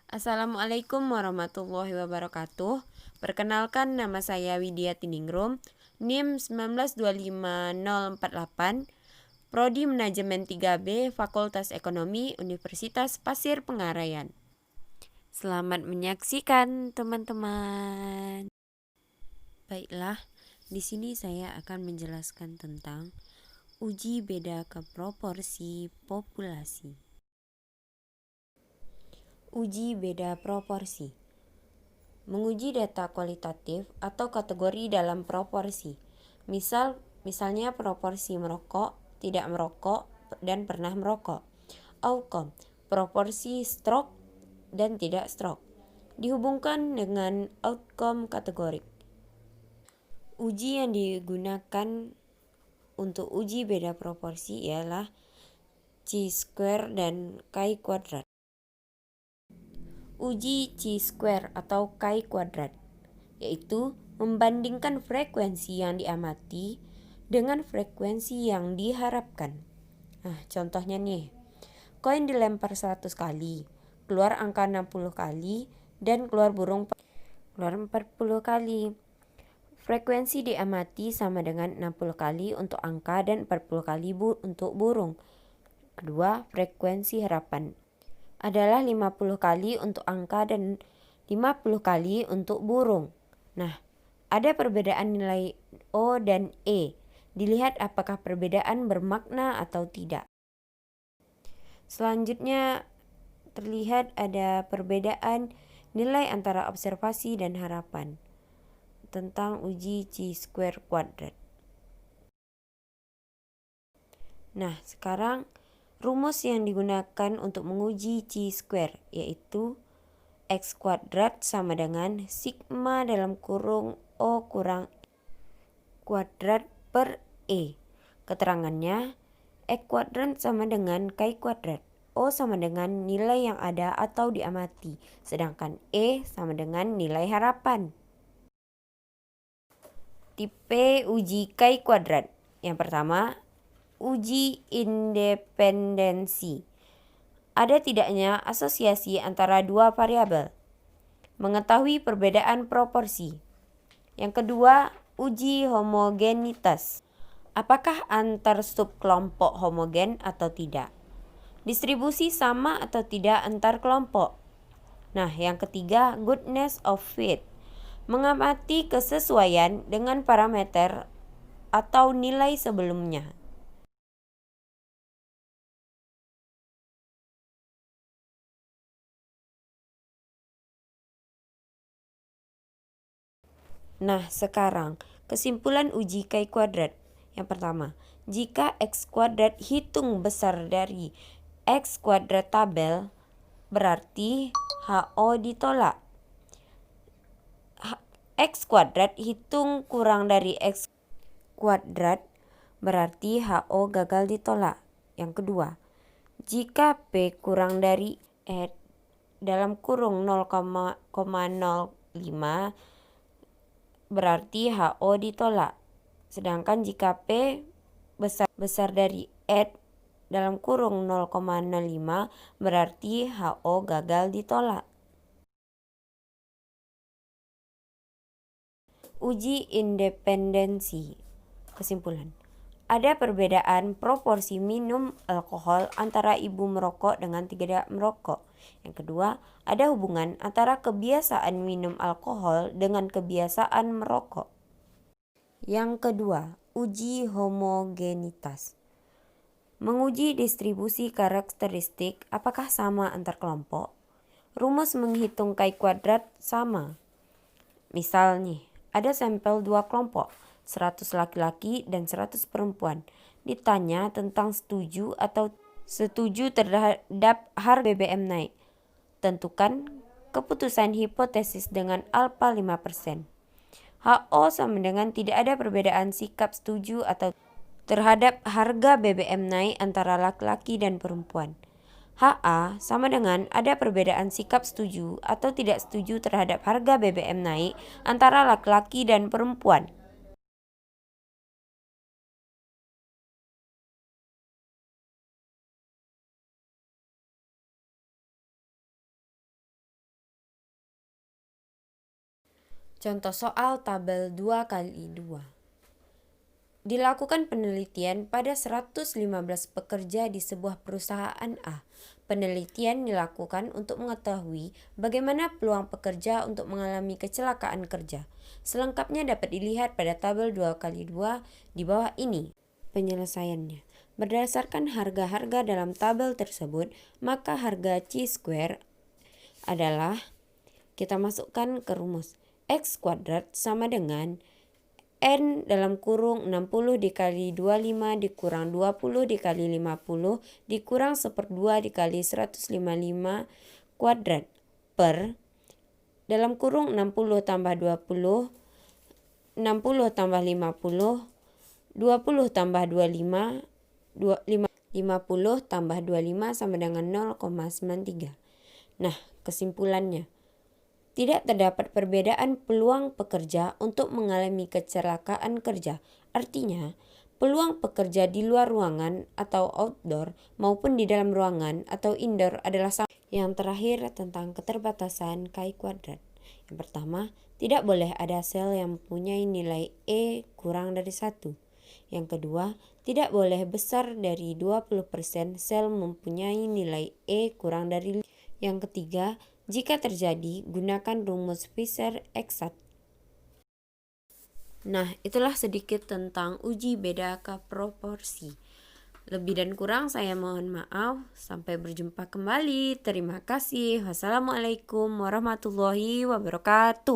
Assalamualaikum warahmatullahi wabarakatuh. Perkenalkan, nama saya Widya Tiningrum, NIM 1925048, Prodi Manajemen 3B, Fakultas Ekonomi, Universitas Pasir Pengarayan. Selamat menyaksikan, teman-teman. Baiklah, di sini saya akan menjelaskan tentang uji beda proporsi populasi. Uji beda proporsi. Menguji data kualitatif atau kategori dalam proporsi. Misalnya proporsi merokok, tidak merokok, dan pernah merokok. Outcome, proporsi stroke dan tidak stroke. Dihubungkan dengan outcome kategorik. Uji yang digunakan untuk uji beda proporsi ialah chi-square dan chi-kuadrat. Uji chi-square atau chi-kuadrat, yaitu membandingkan frekuensi yang diamati dengan frekuensi yang diharapkan. Nah, contohnya nih, koin dilempar 100 kali, keluar angka 60 kali, dan keluar 40 kali. Frekuensi diamati sama dengan 60 kali untuk angka dan 40 kali untuk burung. Kedua, frekuensi harapan adalah 50 kali untuk angka dan 50 kali untuk burung. Nah, ada perbedaan nilai O dan E. Dilihat apakah perbedaan bermakna atau tidak. Selanjutnya, terlihat ada perbedaan nilai antara observasi dan harapan tentang uji chi-square kuadrat. Nah, sekarang rumus yang digunakan untuk menguji chi-square yaitu X kuadrat sama dengan sigma dalam kurung O kurang kuadrat per E. Keterangannya, X kuadrat sama dengan chi kuadrat. O sama dengan nilai yang ada atau diamati, sedangkan E sama dengan nilai harapan. Tipe uji chi kuadrat. Yang pertama, uji independensi. Ada tidaknya asosiasi antara dua variabel. Mengetahui perbedaan proporsi. Yang kedua, uji homogenitas. Apakah antar subkelompok homogen atau tidak? Distribusi sama atau tidak antar kelompok? Nah, yang ketiga, goodness of fit. Mengamati kesesuaian dengan parameter atau nilai sebelumnya. Nah, sekarang kesimpulan uji chi kuadrat. Yang pertama, jika X kuadrat hitung besar dari X kuadrat tabel, berarti HO ditolak. X kuadrat hitung kurang dari X kuadrat, berarti HO gagal ditolak. Yang kedua, jika P kurang dari dalam kurung 0,05, berarti HO ditolak. Sedangkan jika P besar dari dalam kurung 0,05, berarti HO gagal ditolak. Uji independensi. Kesimpulan. Ada perbedaan proporsi minum alkohol antara ibu merokok dengan tidak merokok. Yang kedua, ada hubungan antara kebiasaan minum alkohol dengan kebiasaan merokok. Yang kedua, uji homogenitas. Menguji distribusi karakteristik apakah sama antar kelompok. Rumus menghitung chi kuadrat sama. Misal nih, ada sampel 2 kelompok, 100 laki-laki dan 100 perempuan. Ditanya tentang setuju terhadap harga BBM naik. Tentukan keputusan hipotesis dengan alfa 5%. HO sama dengan tidak ada perbedaan sikap setuju atau terhadap harga BBM naik antara laki-laki dan perempuan. HA sama dengan ada perbedaan sikap setuju atau tidak setuju terhadap harga BBM naik antara laki-laki dan perempuan. Contoh soal tabel 2 kali 2. Dilakukan penelitian pada 115 pekerja di sebuah perusahaan A. Penelitian dilakukan untuk mengetahui bagaimana peluang pekerja untuk mengalami kecelakaan kerja. Selengkapnya dapat dilihat pada tabel 2 kali 2 di bawah ini. Penyelesaiannya. Berdasarkan harga-harga dalam tabel tersebut, maka harga C-square adalah, kita masukkan ke rumus, X kuadrat sama dengan N dalam kurung 60 dikali 25 dikurang 20 dikali 50 dikurang 1/2 dikali 155 kuadrat per dalam kurung 60 tambah 20, 60 tambah 50, 20 tambah 25, 50 tambah 25 sama dengan 0,93. Nah, kesimpulannya. Tidak terdapat perbedaan peluang pekerja untuk mengalami kecelakaan kerja. Artinya, peluang pekerja di luar ruangan atau outdoor maupun di dalam ruangan atau indoor adalah sama. Yang terakhir tentang keterbatasan chi kuadrat. Yang pertama, tidak boleh ada sel yang mempunyai nilai E kurang dari 1. Yang kedua, tidak boleh besar dari 20% sel mempunyai nilai E kurang dari 5. Yang ketiga, jika terjadi, gunakan rumus Fisher-Exat. Nah, itulah sedikit tentang uji beda proporsi. Lebih dan kurang saya mohon maaf. Sampai berjumpa kembali. Terima kasih. Wassalamualaikum warahmatullahi wabarakatuh.